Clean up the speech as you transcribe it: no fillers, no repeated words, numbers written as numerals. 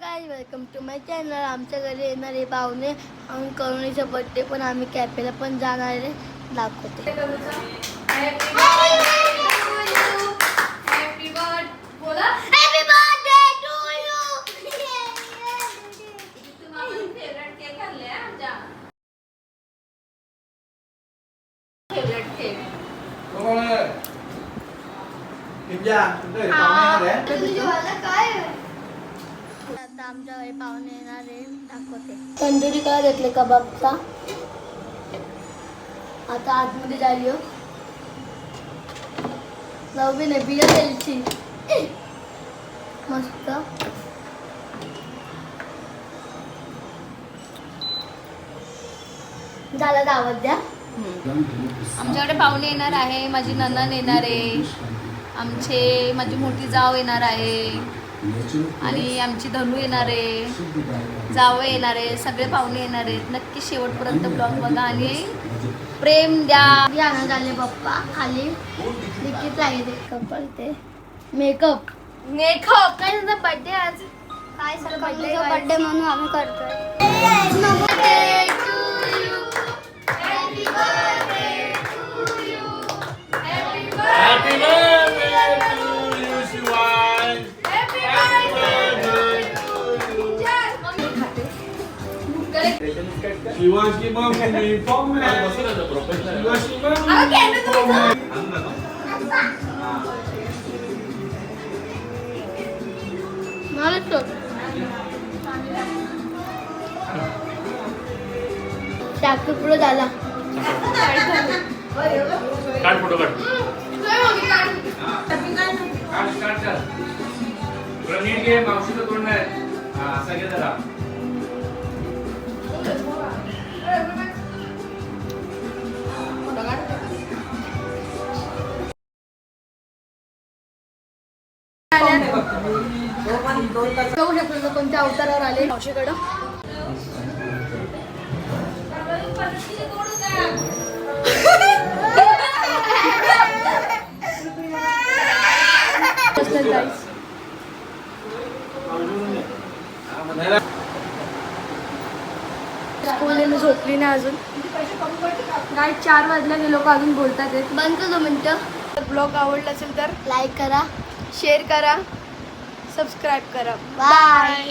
Guys welcome to my channel. आमच्या घरी येणारे पाहुणे आणि करुणीचा बर्थडे पण आम्ही कॅफेला पण जाणार आहे. दाखवते. आता आमच्या घरी पाहुणे येणार आहे. दाखवते. तंदुरी काय घेतले कबाबचा. आता आतमध्ये जाईल नवीन आहे बिया तेलची मस्त. झाला दावत द्या. आमच्याकडे पाहुणे येणार आहे. माझी नणंद येणार आहे. माझी मोठी जाव येणार आहे आणि आमची धनू येणार आहे. जावं येणार आहे. सगळे पाहुणे येणार आहेत. नक्की शेवटपर्यंत ब्लॉग बघा आणि प्रेम द्या. यानं झाले पप्पा खाली लिखित आहे ते कपल ते मेकअप काय तुझा बर्थडे आज. काय सर बर्थडे म्हणून आम्ही करतोय. Happy birthday to you, Shivan. Happy birthday to you. शिवाची मम्मी फॉर्म आहे. शिवाची मम्मी फॉर्म आहे. शाकू पुढे झाला. काढ फोटो काढ. नीट घे मावशीचं तोंड आहे. असा घे जरा. बघू शकतो कोणत्या अवतारावर आले मावशीकडं. स्कूलने झोपली नाही अजून. काय 4 वाजल्या ते लोक अजून बोलतात. बंद कर 2 मिनिटं. ब्लॉग आवडला असेल तर लाईक करा, शेअर करा, सबस्क्राईब करा. बाय.